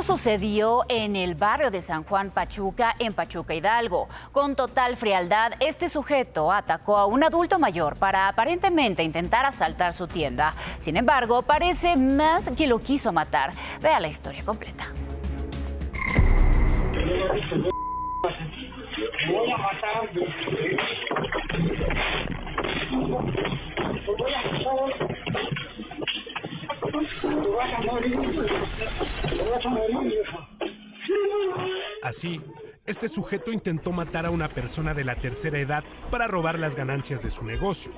Esto sucedió en el barrio de San Juan Pachuca, en Pachuca, Hidalgo. Con total frialdad, este sujeto atacó a un adulto mayor para aparentemente intentar asaltar su tienda. Sin embargo, parece más que lo quiso matar. Vea la historia completa. Así, este sujeto intentó matar a una persona de la tercera edad para robar las ganancias de su negocio.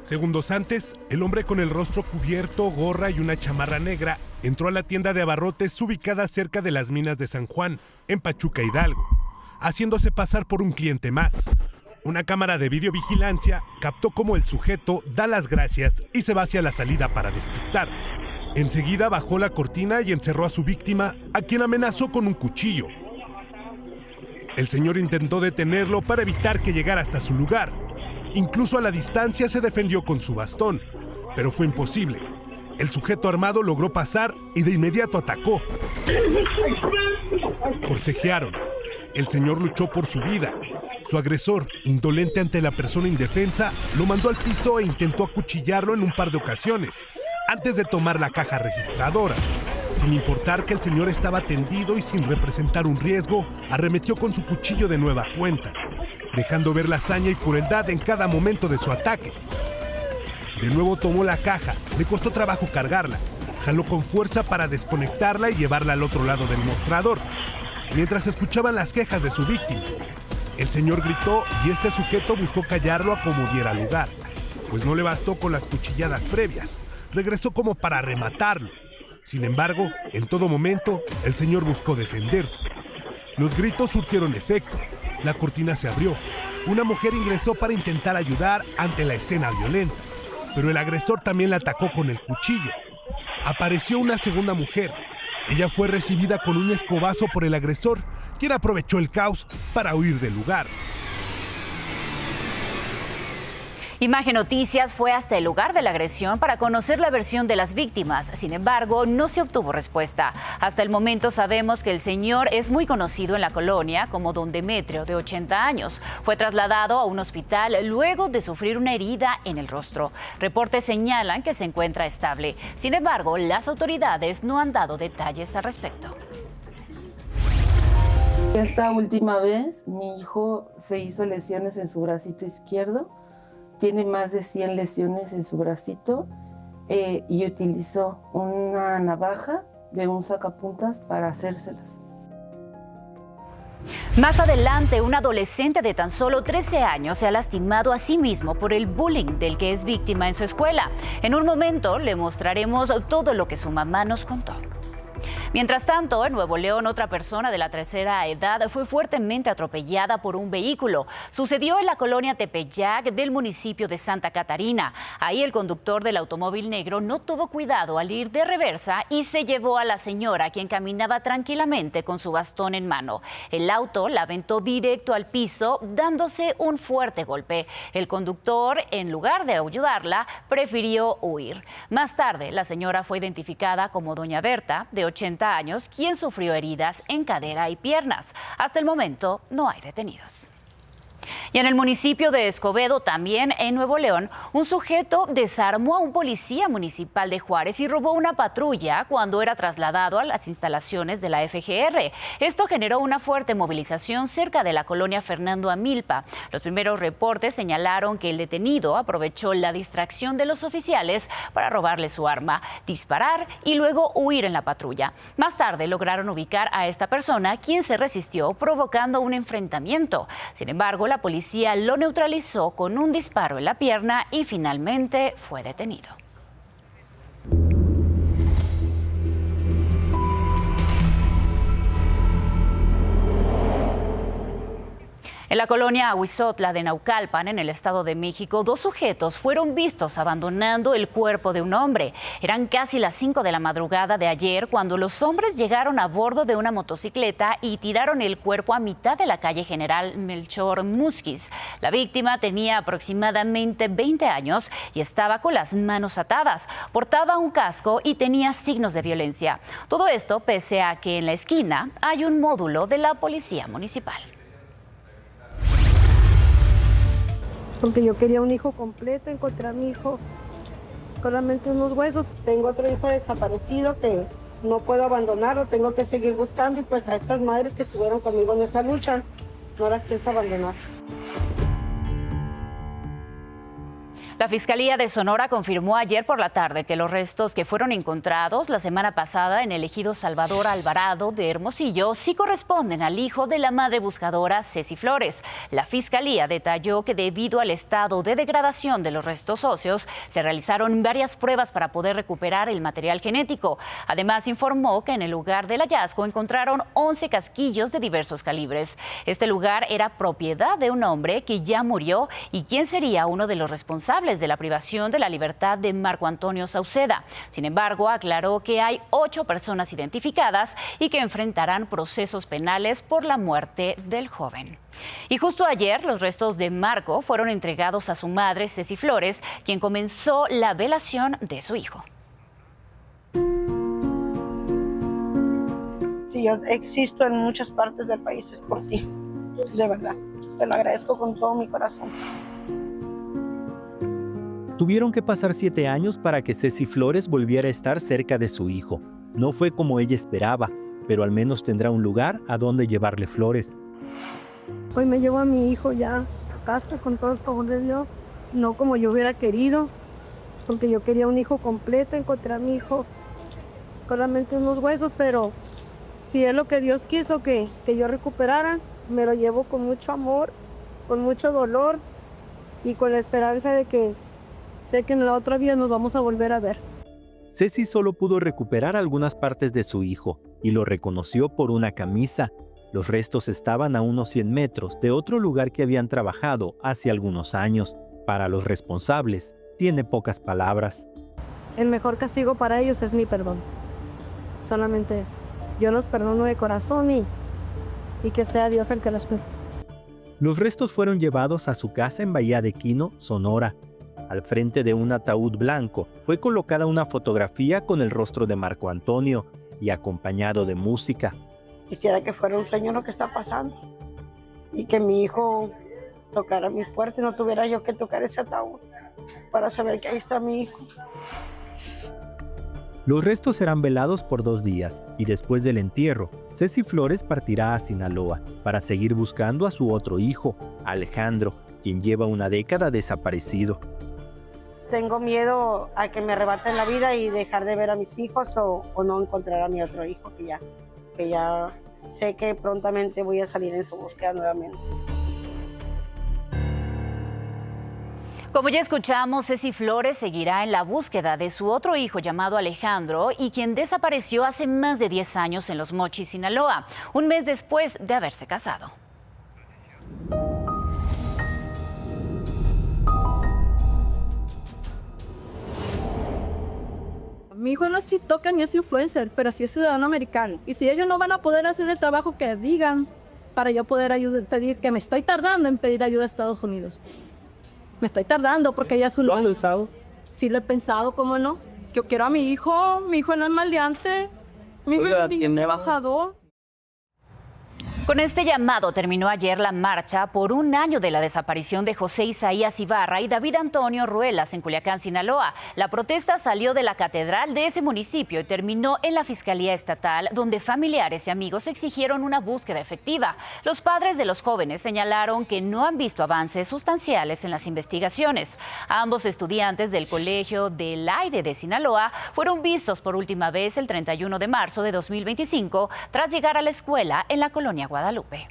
Segundos antes, el hombre con el rostro cubierto, gorra y una chamarra negra entró a la tienda de abarrotes ubicada cerca de las minas de San Juan, en Pachuca, Hidalgo, haciéndose pasar por un cliente más. Una cámara de videovigilancia captó cómo el sujeto da las gracias y se va hacia la salida para despistar. Enseguida bajó la cortina y encerró a su víctima, a quien amenazó con un cuchillo. El señor intentó detenerlo para evitar que llegara hasta su lugar. Incluso a la distancia se defendió con su bastón, pero fue imposible. El sujeto armado logró pasar y de inmediato atacó. Forcejearon. El señor luchó por su vida. Su agresor, indolente ante la persona indefensa, lo mandó al piso e intentó acuchillarlo en un par de ocasiones, antes de tomar la caja registradora. Sin importar que el señor estaba tendido y sin representar un riesgo, arremetió con su cuchillo de nueva cuenta, dejando ver la hazaña y crueldad en cada momento de su ataque. De nuevo tomó la caja, le costó trabajo cargarla, jaló con fuerza para desconectarla y llevarla al otro lado del mostrador, mientras escuchaban las quejas de su víctima. El señor gritó y este sujeto buscó callarlo a como diera lugar, pues no le bastó con las cuchilladas previas, regresó como para rematarlo. Sin embargo, en todo momento, el señor buscó defenderse. Los gritos surtieron efecto. La cortina se abrió. Una mujer ingresó para intentar ayudar ante la escena violenta, pero el agresor también la atacó con el cuchillo. Apareció una segunda mujer. Ella fue recibida con un escobazo por el agresor, quien aprovechó el caos para huir del lugar. Imagen Noticias fue hasta el lugar de la agresión para conocer la versión de las víctimas. Sin embargo, no se obtuvo respuesta. Hasta el momento sabemos que el señor es muy conocido en la colonia como Don Demetrio, de 80 años. Fue trasladado a un hospital luego de sufrir una herida en el rostro. Reportes señalan que se encuentra estable. Sin embargo, las autoridades no han dado detalles al respecto. Esta última vez, mi hijo se hizo lesiones en su bracito izquierdo. Tiene más de 100 lesiones en su bracito y utilizó una navaja de un sacapuntas para hacérselas. Más adelante, un adolescente de tan solo 13 años se ha lastimado a sí mismo por el bullying del que es víctima en su escuela. En un momento le mostraremos todo lo que su mamá nos contó. Mientras tanto, en Nuevo León, otra persona de la tercera edad fue fuertemente atropellada por un vehículo. Sucedió en la colonia Tepeyac del municipio de Santa Catarina. Ahí el conductor del automóvil negro no tuvo cuidado al ir de reversa y se llevó a la señora, quien caminaba tranquilamente con su bastón en mano. El auto la aventó directo al piso, dándose un fuerte golpe. El conductor, en lugar de ayudarla, prefirió huir. Más tarde, la señora fue identificada como doña Berta, de 80 años, quien sufrió heridas en cadera y piernas. Hasta el momento no hay detenidos. Y en el municipio de Escobedo, también en Nuevo León, un sujeto desarmó a un policía municipal de Juárez y robó una patrulla cuando era trasladado a las instalaciones de la FGR. Esto generó una fuerte movilización cerca de la colonia Fernando Amilpa. Los primeros reportes señalaron que el detenido aprovechó la distracción de los oficiales para robarle su arma, disparar y luego huir en la patrulla. Más tarde lograron ubicar a esta persona, quien se resistió, provocando un enfrentamiento. Sin embargo, la policía lo neutralizó con un disparo en la pierna y finalmente fue detenido. En la colonia Ahuizotla de Naucalpan, en el Estado de México, 2 sujetos fueron vistos abandonando el cuerpo de un hombre. Eran casi las 5 de la madrugada de ayer cuando los hombres llegaron a bordo de una motocicleta y tiraron el cuerpo a mitad de la calle General Melchor Musquiz. La víctima tenía aproximadamente 20 años y estaba con las manos atadas. Portaba un casco y tenía signos de violencia. Todo esto pese a que en la esquina hay un módulo de la Policía Municipal. Porque yo quería un hijo completo, encontré a mi hijo solamente unos huesos. Tengo otro hijo desaparecido que no puedo abandonarlo, tengo que seguir buscando y pues a estas madres que estuvieron conmigo en esta lucha, no las pienso abandonar. La Fiscalía de Sonora confirmó ayer por la tarde que los restos que fueron encontrados la semana pasada en el ejido Salvador Alvarado de Hermosillo sí corresponden al hijo de la madre buscadora Ceci Flores. La Fiscalía detalló que debido al estado de degradación de los restos óseos, se realizaron varias pruebas para poder recuperar el material genético. Además, informó que en el lugar del hallazgo encontraron 11 casquillos de diversos calibres. Este lugar era propiedad de un hombre que ya murió y quien sería uno de los responsables de la privación de la libertad de Marco Antonio Sauceda. Sin embargo, aclaró que hay 8 personas identificadas y que enfrentarán procesos penales por la muerte del joven. Y justo ayer, los restos de Marco fueron entregados a su madre, Ceci Flores, quien comenzó la velación de su hijo. Si yo existo en muchas partes del país es por ti, de verdad. Te lo agradezco con todo mi corazón. Tuvieron que pasar 7 años para que Ceci Flores volviera a estar cerca de su hijo. No fue como ella esperaba, pero al menos tendrá un lugar a donde llevarle flores. Hoy me llevo a mi hijo ya a casa con todo el favor de Dios, no como yo hubiera querido, porque yo quería un hijo completo, encontré a mi hijo solamente unos huesos, pero si es lo que Dios quiso que yo recuperara, me lo llevo con mucho amor, con mucho dolor y con la esperanza de que sé que en la otra vida nos vamos a volver a ver. Ceci solo pudo recuperar algunas partes de su hijo y lo reconoció por una camisa. Los restos estaban a unos 100 metros de otro lugar que habían trabajado hace algunos años. Para los responsables, tiene pocas palabras. El mejor castigo para ellos es mi perdón. Solamente yo los perdono de corazón y que sea Dios el que los perdone. Los restos fueron llevados a su casa en Bahía de Quino, Sonora. Al frente de un ataúd blanco fue colocada una fotografía con el rostro de Marco Antonio y acompañado de música. Quisiera que fuera un sueño lo que está pasando y que mi hijo tocara mi puerta y no tuviera yo que tocar ese ataúd para saber que ahí está mi hijo. Los restos serán velados por 2 días y después del entierro, Ceci Flores partirá a Sinaloa para seguir buscando a su otro hijo, Alejandro, quien lleva una década desaparecido. Tengo miedo a que me arrebaten la vida y dejar de ver a mis hijos o no encontrar a mi otro hijo, que ya sé que prontamente voy a salir en su búsqueda nuevamente. Como ya escuchamos, Ceci Flores seguirá en la búsqueda de su otro hijo llamado Alejandro y quien desapareció hace más de 10 años en Los Mochis, Sinaloa, un mes después de haberse casado. Mi hijo no sí toca ni es influencer, pero sí es ciudadano americano. Y si ellos no van a poder hacer el trabajo que digan para yo poder pedir, que me estoy tardando en pedir ayuda a Estados Unidos. Me estoy tardando porque ella es un... ¿Lo has pensado? Sí lo he pensado, ¿cómo no? Yo quiero a mi hijo no es maleante, mi hijo es trabajador. Con este llamado terminó ayer la marcha por un año de la desaparición de José Isaías Ibarra y David Antonio Ruelas en Culiacán, Sinaloa. La protesta salió de la catedral de ese municipio y terminó en la Fiscalía Estatal, donde familiares y amigos exigieron una búsqueda efectiva. Los padres de los jóvenes señalaron que no han visto avances sustanciales en las investigaciones. Ambos estudiantes del Colegio del Aire de Sinaloa fueron vistos por última vez el 31 de marzo de 2025 tras llegar a la escuela en la colonia Guadalupe.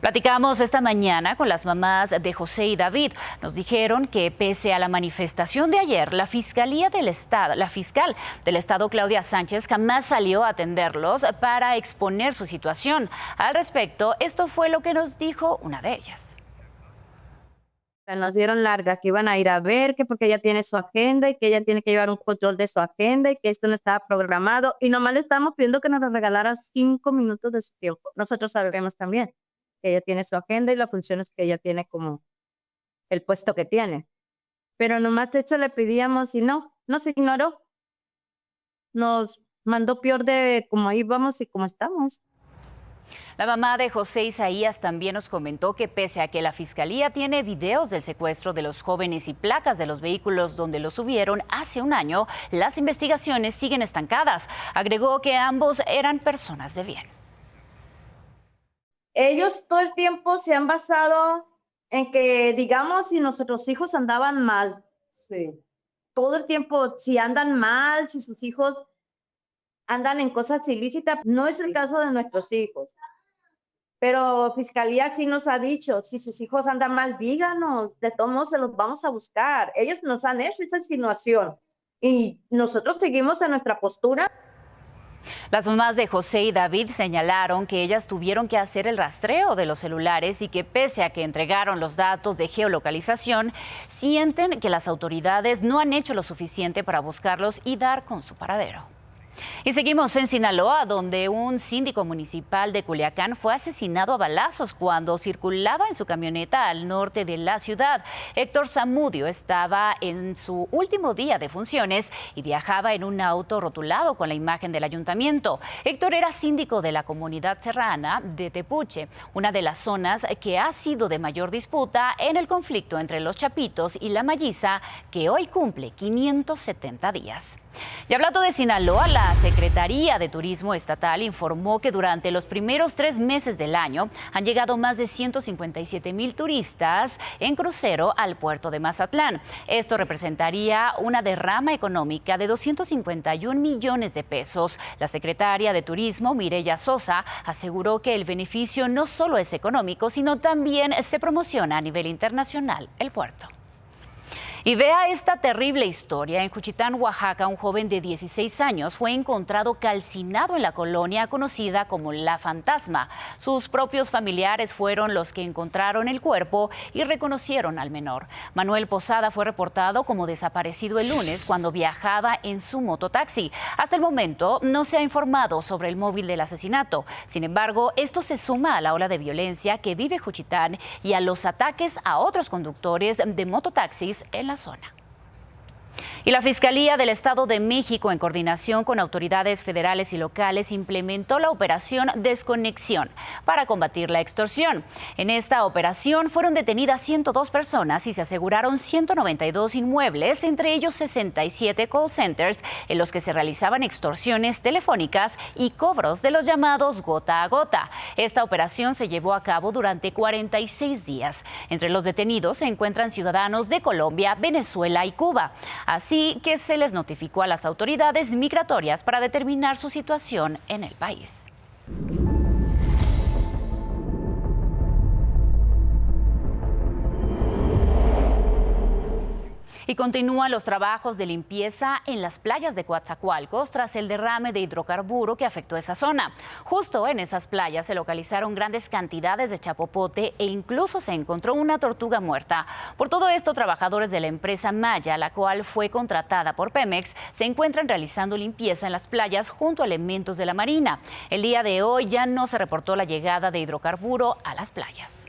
Platicamos esta mañana con las mamás de José y David. Nos dijeron que pese a la manifestación de ayer, la fiscal del Estado, Claudia Sánchez, jamás salió a atenderlos para exponer su situación. Al respecto, esto fue lo que nos dijo una de ellas. Nos dieron larga, que iban a ir a ver, que porque ella tiene su agenda y que ella tiene que llevar un control de su agenda y que esto no estaba programado. Y nomás le estábamos pidiendo que nos regalara 5 minutos de su tiempo. Nosotros sabemos también que ella tiene su agenda y las funciones que ella tiene como el puesto que tiene. Pero nomás de hecho le pedíamos y no se ignoró. Nos mandó peor de como ahí vamos y como estamos. La mamá de José Isaías también nos comentó que pese a que la fiscalía tiene videos del secuestro de los jóvenes y placas de los vehículos donde los subieron hace un año, las investigaciones siguen estancadas. Agregó que ambos eran personas de bien. Ellos todo el tiempo se han basado en que, digamos, si nuestros hijos andaban mal. Sí. Todo el tiempo, si andan mal, si sus hijos andan en cosas ilícitas, no es el caso de nuestros hijos. Pero Fiscalía sí nos ha dicho, si sus hijos andan mal, díganos, de todos modos se los vamos a buscar. Ellos nos han hecho esa insinuación y nosotros seguimos en nuestra postura. Las mamás de José y David señalaron que ellas tuvieron que hacer el rastreo de los celulares y que pese a que entregaron los datos de geolocalización, sienten que las autoridades no han hecho lo suficiente para buscarlos y dar con su paradero. Y seguimos en Sinaloa, donde un síndico municipal de Culiacán fue asesinado a balazos cuando circulaba en su camioneta al norte de la ciudad. Héctor Zamudio estaba en su último día de funciones y viajaba en un auto rotulado con la imagen del ayuntamiento. Héctor era síndico de la comunidad serrana de Tepuche, una de las zonas que ha sido de mayor disputa en el conflicto entre los Chapitos y la Malliza, que hoy cumple 570 días. Y hablando de Sinaloa, la Secretaría de Turismo Estatal informó que durante los primeros 3 meses del año han llegado más de 157,000 turistas en crucero al puerto de Mazatlán. Esto representaría una derrama económica de 251 millones de pesos. La secretaria de Turismo, Mireya Sosa, aseguró que el beneficio no solo es económico, sino también se promociona a nivel internacional el puerto. Y vea esta terrible historia. En Juchitán, Oaxaca, un joven de 16 años fue encontrado calcinado en la colonia conocida como La Fantasma. Sus propios familiares fueron los que encontraron el cuerpo y reconocieron al menor. Manuel Posada fue reportado como desaparecido el lunes cuando viajaba en su mototaxi. Hasta el momento no se ha informado sobre el móvil del asesinato. Sin embargo, esto se suma a la ola de violencia que vive Juchitán y a los ataques a otros conductores de mototaxis en la zona. Y la Fiscalía del Estado de México, en coordinación con autoridades federales y locales, implementó la operación Desconexión para combatir la extorsión. En esta operación fueron detenidas 102 personas y se aseguraron 192 inmuebles, entre ellos 67 call centers en los que se realizaban extorsiones telefónicas y cobros de los llamados gota a gota. Esta operación se llevó a cabo durante 46 días. Entre los detenidos se encuentran ciudadanos de Colombia, Venezuela y Cuba. Así que se les notificó a las autoridades migratorias para determinar su situación en el país. Y continúan los trabajos de limpieza en las playas de Coatzacoalcos tras el derrame de hidrocarburo que afectó esa zona. Justo en esas playas se localizaron grandes cantidades de chapopote e incluso se encontró una tortuga muerta. Por todo esto, trabajadores de la empresa Maya, la cual fue contratada por Pemex, se encuentran realizando limpieza en las playas junto a elementos de la Marina. El día de hoy ya no se reportó la llegada de hidrocarburo a las playas.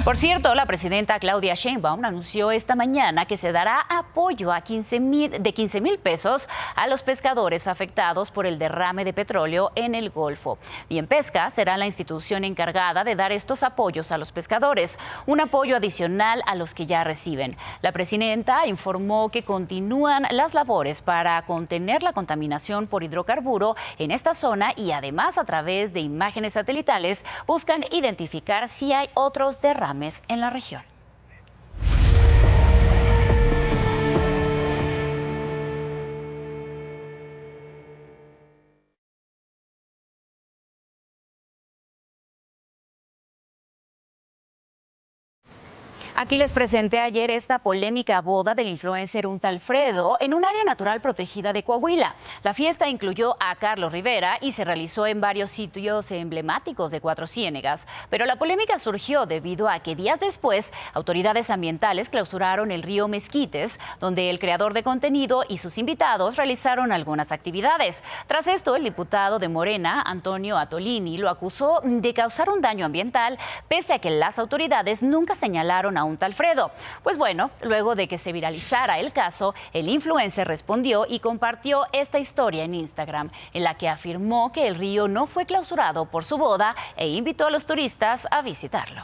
Por cierto, la presidenta Claudia Sheinbaum anunció esta mañana que se dará apoyo de 15,000 pesos a los pescadores afectados por el derrame de petróleo en el Golfo. Bienpesca será la institución encargada de dar estos apoyos a los pescadores, un apoyo adicional a los que ya reciben. La presidenta informó que continúan las labores para contener la contaminación por hidrocarburo en esta zona y además a través de imágenes satelitales buscan identificar si hay otros derrames en la región. Aquí les presenté ayer esta polémica boda del influencer Un Tal Fredo en un área natural protegida de Coahuila. La fiesta incluyó a Carlos Rivera y se realizó en varios sitios emblemáticos de Cuatro Ciénegas. Pero la polémica surgió debido a que días después autoridades ambientales clausuraron el río Mezquites, donde el creador de contenido y sus invitados realizaron algunas actividades. Tras esto, el diputado de Morena, Antonio Atolini, lo acusó de causar un daño ambiental, pese a que las autoridades nunca señalaron a Un Tal Fredo. Pues bueno, luego de que se viralizara el caso, el influencer respondió y compartió esta historia en Instagram, en la que afirmó que el río no fue clausurado por su boda e invitó a los turistas a visitarlo.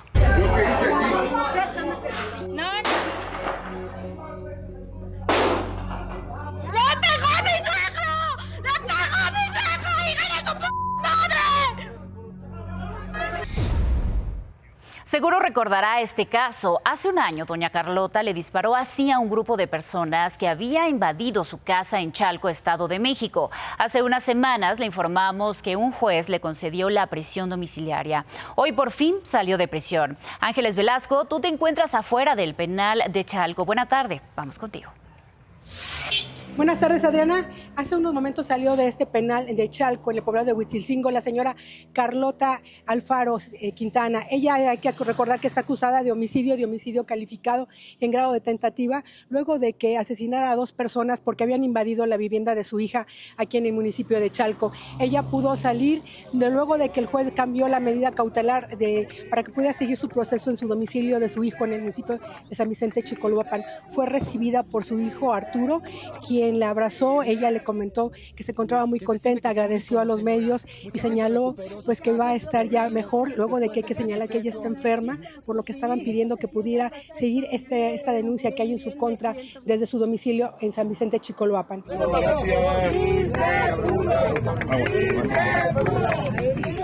Seguro recordará este caso. Hace un año, doña Carlota le disparó así a un grupo de personas que había invadido su casa en Chalco, Estado de México. Hace unas semanas le informamos que un juez le concedió la prisión domiciliaria. Hoy por fin salió de prisión. Ángeles Velasco, tú te encuentras afuera del penal de Chalco. Buena tarde, vamos contigo. Buenas tardes, Adriana. Hace unos momentos salió de este penal de Chalco, en el poblado de Huitzilcingo, la señora Carlota Alfaro Quintana. Ella, hay que recordar que está acusada de homicidio calificado en grado de tentativa, luego de que asesinara a 2 personas porque habían invadido la vivienda de su hija aquí en el municipio de Chalco. Ella pudo salir luego de que el juez cambió la medida cautelar para que pudiera seguir su proceso en su domicilio de su hijo en el municipio de San Vicente Chicolhuapan. Fue recibida por su hijo Arturo, quien la abrazó. Ella le comentó que se encontraba muy contenta, agradeció a los medios y señaló pues que va a estar ya mejor, luego de que hay que señalar que ella está enferma, por lo que estaban pidiendo que pudiera seguir esta denuncia que hay en su contra desde su domicilio en San Vicente Chicolhuapan. ¿Cómo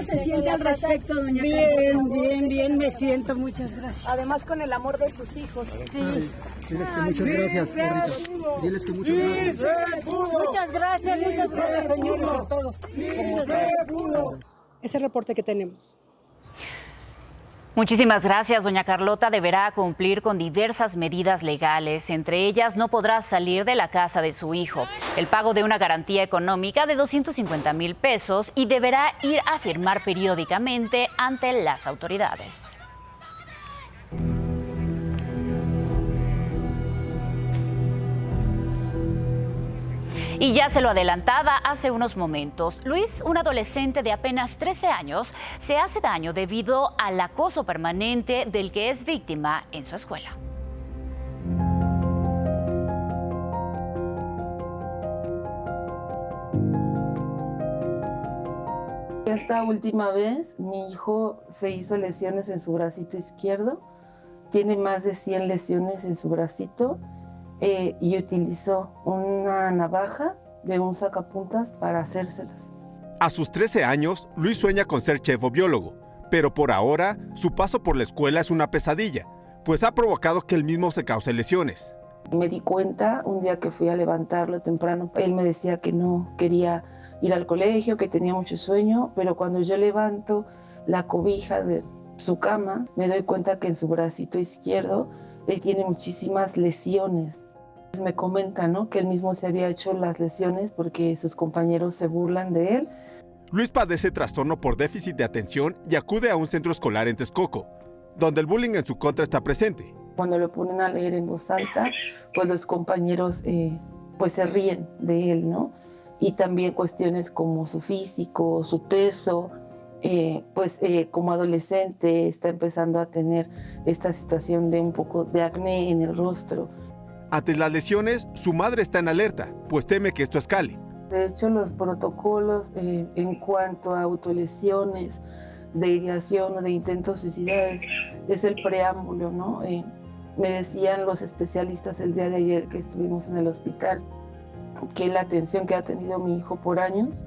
se siente al respecto, doña Carlota? Bien, me siento, muchas gracias. Además con el amor de sus hijos. Sí. Diles que muchas gracias, Rita. Diles que muchas gracias. Muchas gracias, señor, por todos. Es el reporte que tenemos. Muchísimas gracias, doña Carlota. Deberá cumplir con diversas medidas legales. Entre ellas, no podrá salir de la casa de su hijo, el pago de una garantía económica de 250,000 pesos y deberá ir a firmar periódicamente ante las autoridades. Y ya se lo adelantaba hace unos momentos, Luis, un adolescente de apenas 13 años, se hace daño debido al acoso permanente del que es víctima en su escuela. Esta última vez, mi hijo se hizo lesiones en su bracito izquierdo, tiene más de 100 lesiones en su bracito. Y utilizó una navaja de un sacapuntas para hacérselas. A sus 13 años, Luis sueña con ser chef o biólogo, pero por ahora su paso por la escuela es una pesadilla, pues ha provocado que él mismo se cause lesiones. Me di cuenta un día que fui a levantarlo temprano, él me decía que no quería ir al colegio, que tenía mucho sueño, pero cuando yo levanto la cobija de su cama, me doy cuenta que en su bracito izquierdo él tiene muchísimas lesiones. Me comenta, ¿no?, que él mismo se había hecho las lesiones porque sus compañeros se burlan de él. Luis padece trastorno por déficit de atención y acude a un centro escolar en Texcoco, donde el bullying en su contra está presente. Cuando lo ponen a leer en voz alta, pues los compañeros pues se ríen de él, ¿no? Y también cuestiones como su físico, su peso, como adolescente está empezando a tener esta situación de un poco de acné en el rostro. Ante las lesiones, su madre está en alerta, pues teme que esto escale. De hecho, los protocolos en cuanto a autolesiones, de ideación o de intentos suicidas es el preámbulo, ¿no? Me decían los especialistas el día de ayer que estuvimos en el hospital que la atención que ha tenido mi hijo por años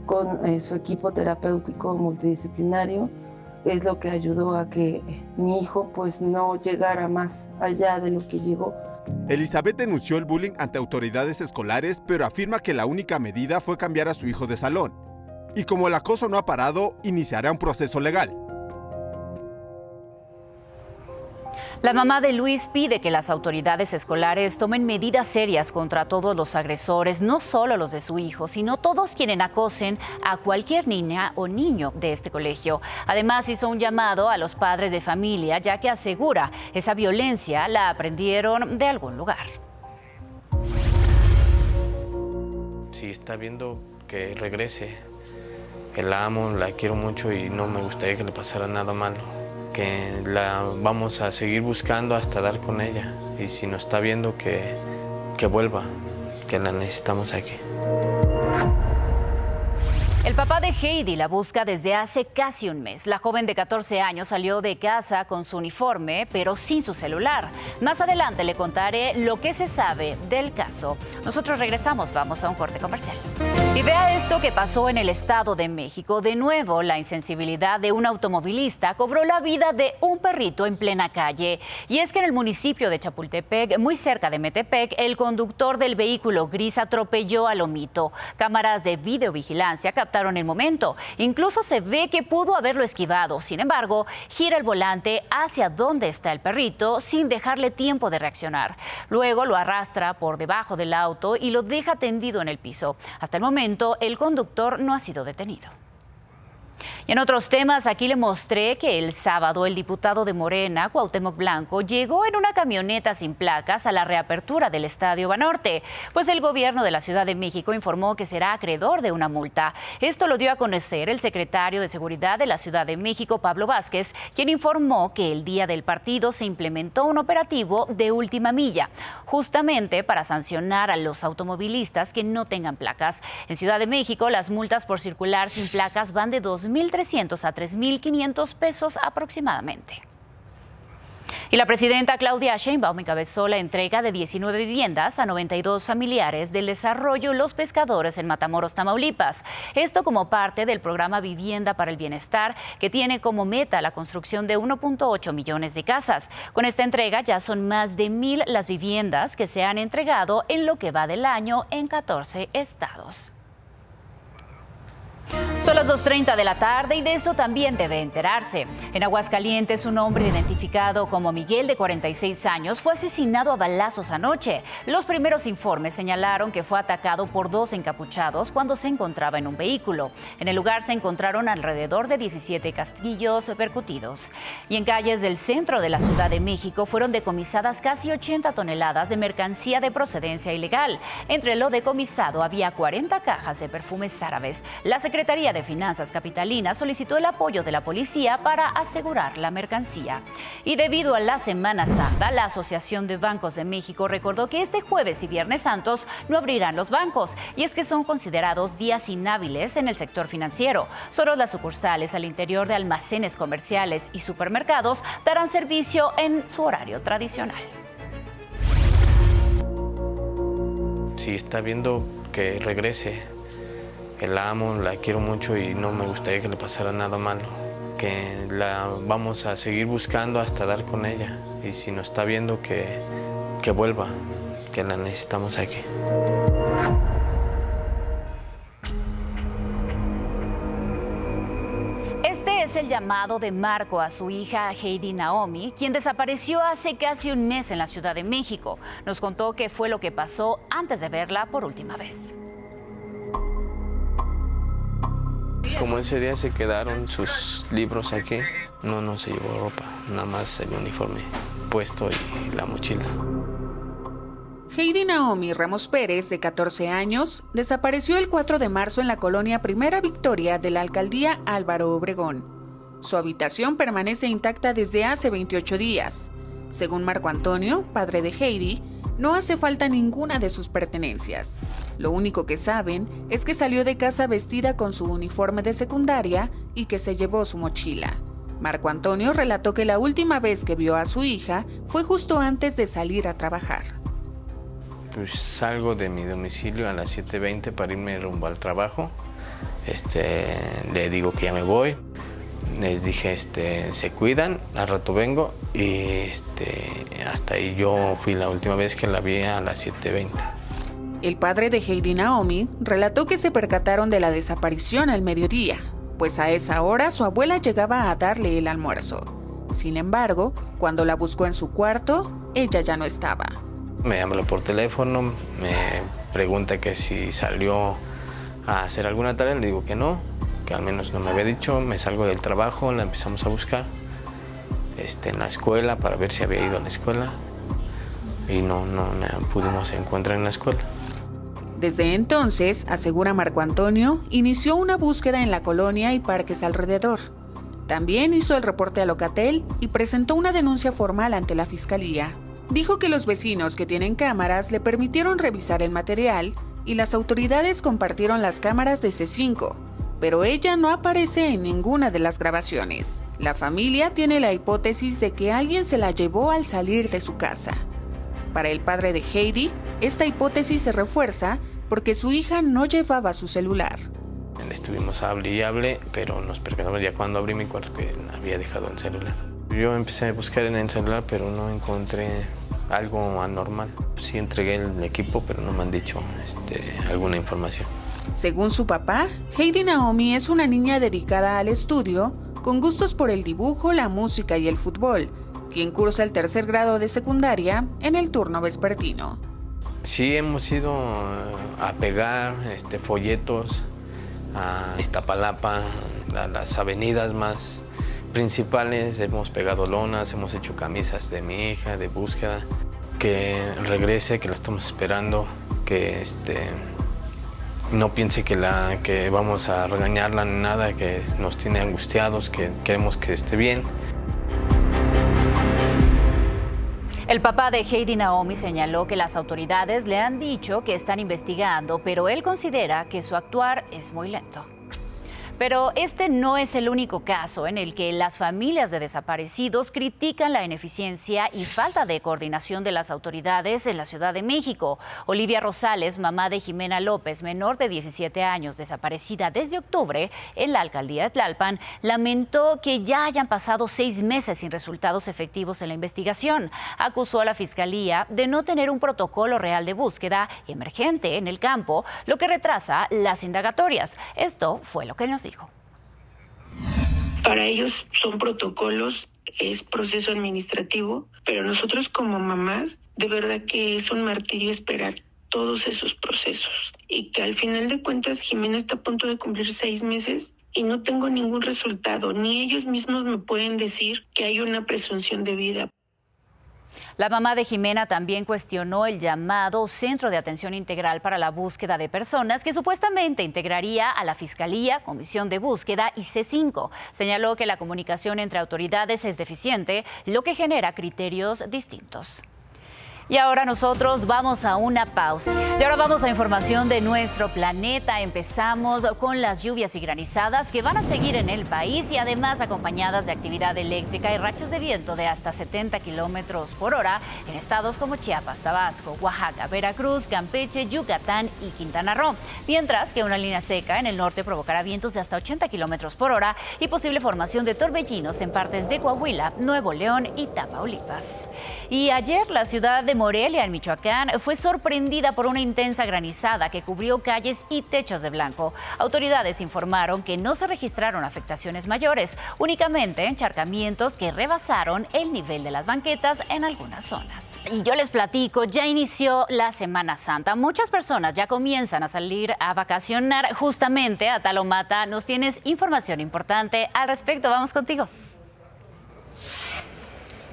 con su equipo terapéutico multidisciplinario es lo que ayudó a que mi hijo pues no llegara más allá de lo que llegó. Elizabeth denunció el bullying ante autoridades escolares, pero afirma que la única medida fue cambiar a su hijo de salón. Y como el acoso no ha parado, iniciará un proceso legal. La mamá de Luis pide que las autoridades escolares tomen medidas serias contra todos los agresores, no solo los de su hijo, sino todos quienes acosen a cualquier niña o niño de este colegio. Además, hizo un llamado a los padres de familia, ya que asegura esa violencia la aprendieron de algún lugar. Si está viendo que regrese, que la amo, la quiero mucho y no me gustaría que le pasara nada malo. Que la vamos a seguir buscando hasta dar con ella. Y si nos está viendo, que vuelva, que la necesitamos aquí. El papá de Heidi la busca desde hace casi un mes. La joven de 14 años salió de casa con su uniforme, pero sin su celular. Más adelante le contaré lo que se sabe del caso. Nosotros regresamos, vamos a un corte comercial. Y vea esto que pasó en el Estado de México. De nuevo, la insensibilidad de un automovilista cobró la vida de un perrito en plena calle. Y es que en el municipio de Chapultepec, muy cerca de Metepec, el conductor del vehículo gris atropelló a Lomito. Cámaras de videovigilancia captaron el momento. Incluso se ve que pudo haberlo esquivado. Sin embargo, gira el volante hacia donde está el perrito sin dejarle tiempo de reaccionar. Luego lo arrastra por debajo del auto y lo deja tendido en el piso. Hasta el momento, el conductor no ha sido detenido. Y en otros temas, aquí le mostré que el sábado el diputado de Morena, Cuauhtémoc Blanco, llegó en una camioneta sin placas a la reapertura del Estadio Banorte, pues el gobierno de la Ciudad de México informó que será acreedor de una multa. Esto lo dio a conocer el secretario de Seguridad de la Ciudad de México, Pablo Vázquez, quien informó que el día del partido se implementó un operativo de última milla, justamente para sancionar a los automovilistas que no tengan placas. En Ciudad de México, las multas por circular sin placas van de 2.300 a 3.500 pesos aproximadamente. Y la presidenta Claudia Sheinbaum encabezó la entrega de 19 viviendas a 92 familiares del desarrollo Los Pescadores en Matamoros, Tamaulipas. Esto como parte del programa Vivienda para el Bienestar, que tiene como meta la construcción de 1.8 millones de casas. Con esta entrega ya son más de 1,000 las viviendas que se han entregado en lo que va del año en 14 estados. Son las 2:30 de la tarde y de esto también debe enterarse. En Aguascalientes, un hombre identificado como Miguel, de 46 años, fue asesinado a balazos anoche. Los primeros informes señalaron que fue atacado por 2 encapuchados cuando se encontraba en un vehículo. En el lugar se encontraron alrededor de 17 casquillos percutidos. Y en calles del centro de la Ciudad de México fueron decomisadas casi 80 toneladas de mercancía de procedencia ilegal. Entre lo decomisado había 40 cajas de perfumes árabes. La Secretaría de Finanzas Capitalina solicitó el apoyo de la policía para asegurar la mercancía. Y debido a la Semana Santa, la Asociación de Bancos de México recordó que este jueves y viernes santos no abrirán los bancos, y es que son considerados días inhábiles en el sector financiero. Solo las sucursales al interior de almacenes comerciales y supermercados darán servicio en su horario tradicional. Si está viendo que regrese, que la amo, la quiero mucho y no me gustaría que le pasara nada malo. Que la vamos a seguir buscando hasta dar con ella. Y si nos está viendo, que vuelva, que la necesitamos aquí. Este es el llamado de Marco a su hija Heidi Naomi, quien desapareció hace casi un mes en la Ciudad de México. Nos contó qué fue lo que pasó antes de verla por última vez. Como ese día se quedaron sus libros aquí, no se llevó ropa, nada más el uniforme puesto y la mochila. Heidi Naomi Ramos Pérez, de 14 años, desapareció el 4 de marzo en la colonia Primera Victoria de la alcaldía Álvaro Obregón. Su habitación permanece intacta desde hace 28 días. Según Marco Antonio, padre de Heidi, no hace falta ninguna de sus pertenencias. Lo único que saben es que salió de casa vestida con su uniforme de secundaria y que se llevó su mochila. Marco Antonio relató que la última vez que vio a su hija fue justo antes de salir a trabajar. Pues salgo de mi domicilio a las 7:20 para irme rumbo al trabajo. Le digo que ya me voy. Les dije, se cuidan, al rato vengo y hasta ahí. Yo fui la última vez que la vi a las 7:20. El padre de Heidi Naomi relató que se percataron de la desaparición al mediodía, pues a esa hora su abuela llegaba a darle el almuerzo. Sin embargo, cuando la buscó en su cuarto, ella ya no estaba. Me llama por teléfono, me pregunta que si salió a hacer alguna tarea, le digo que no, que al menos no me había dicho. Me salgo del trabajo, la empezamos a buscar en la escuela para ver si había ido a la escuela y no pudimos encontrar en la escuela. Desde entonces, asegura Marco Antonio, inició una búsqueda en la colonia y parques alrededor. También hizo el reporte a Locatel y presentó una denuncia formal ante la fiscalía. Dijo que los vecinos que tienen cámaras le permitieron revisar el material y las autoridades compartieron las cámaras de C5, pero ella no aparece en ninguna de las grabaciones. La familia tiene la hipótesis de que alguien se la llevó al salir de su casa. Para el padre de Heidi, esta hipótesis se refuerza porque su hija no llevaba su celular. Estuvimos hable y hable, pero nos percatamos ya cuando abrí mi cuarto que había dejado el celular. Yo empecé a buscar en el celular, pero no encontré algo anormal. Sí entregué el equipo, pero no me han dicho alguna información. Según su papá, Heidi Naomi es una niña dedicada al estudio, con gustos por el dibujo, la música y el fútbol, quien cursa el 3er grado de secundaria en el turno vespertino. Sí, hemos ido a pegar folletos a Iztapalapa, a las avenidas más principales. Hemos pegado lonas, hemos hecho camisas de mi hija, de búsqueda. Que regrese, que la estamos esperando, que no piense que vamos a regañarla ni nada, que nos tiene angustiados, que queremos que esté bien. El papá de Heidi Naomi señaló que las autoridades le han dicho que están investigando, pero él considera que su actuar es muy lento. Pero este no es el único caso en el que las familias de desaparecidos critican la ineficiencia y falta de coordinación de las autoridades en la Ciudad de México. Olivia Rosales, mamá de Jimena López, menor de 17 años, desaparecida desde octubre en la alcaldía de Tlalpan, lamentó que ya hayan pasado 6 meses sin resultados efectivos en la investigación. Acusó a la Fiscalía de no tener un protocolo real de búsqueda emergente en el campo, lo que retrasa las indagatorias. Esto fue lo que nos dijo. Para ellos son protocolos, es proceso administrativo, pero nosotros como mamás, de verdad que es un martirio esperar todos esos procesos. Y que al final de cuentas Jimena está a punto de cumplir 6 meses y no tengo ningún resultado, ni ellos mismos me pueden decir que hay una presunción de vida. La mamá de Jimena también cuestionó el llamado Centro de Atención Integral para la Búsqueda de Personas, que supuestamente integraría a la Fiscalía, Comisión de Búsqueda y C5. Señaló que la comunicación entre autoridades es deficiente, lo que genera criterios distintos. Y ahora nosotros vamos a una pausa. Y ahora vamos a información de nuestro planeta. Empezamos con las lluvias y granizadas que van a seguir en el país y además acompañadas de actividad eléctrica y rachas de viento de hasta 70 kilómetros por hora en estados como Chiapas, Tabasco, Oaxaca, Veracruz, Campeche, Yucatán y Quintana Roo. Mientras que una línea seca en el norte provocará vientos de hasta 80 kilómetros por hora y posible formación de torbellinos en partes de Coahuila, Nuevo León y Tamaulipas. Y ayer la ciudad de Morelia, en Michoacán, fue sorprendida por una intensa granizada que cubrió calles y techos de blanco. Autoridades informaron que no se registraron afectaciones mayores, únicamente encharcamientos que rebasaron el nivel de las banquetas en algunas zonas. Y yo les platico, ya inició la Semana Santa. Muchas personas ya comienzan a salir a vacacionar. Justamente, Atalomata, nos tienes información importante al respecto. Vamos contigo.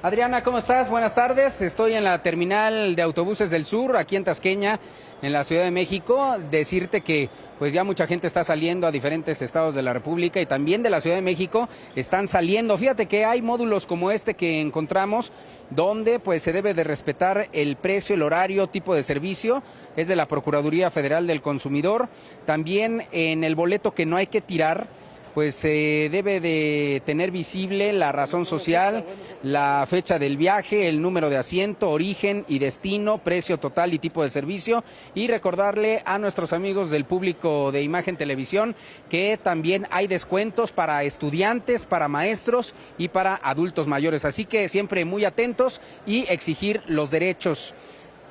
Adriana, ¿cómo estás? Buenas tardes. Estoy en la terminal de autobuses del sur, aquí en Tasqueña, en la Ciudad de México. Decirte que pues ya mucha gente está saliendo a diferentes estados de la República y también de la Ciudad de México están saliendo. Fíjate que hay módulos como este que encontramos donde pues se debe de respetar el precio, el horario, tipo de servicio. Es de la Procuraduría Federal del Consumidor. También en el boleto que no hay que tirar, pues se debe de tener visible la razón social, la fecha del viaje, el número de asiento, origen y destino, precio total y tipo de servicio. Y recordarle a nuestros amigos del público de Imagen Televisión que también hay descuentos para estudiantes, para maestros y para adultos mayores. Así que siempre muy atentos y exigir los derechos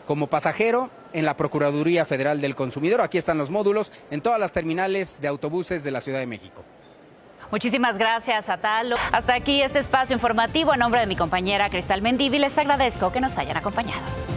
como pasajero en la Procuraduría Federal del Consumidor. Aquí están los módulos en todas las terminales de autobuses de la Ciudad de México. Muchísimas gracias, Atalo. Hasta aquí este espacio informativo. A nombre de mi compañera Cristal Mendívil, les agradezco que nos hayan acompañado.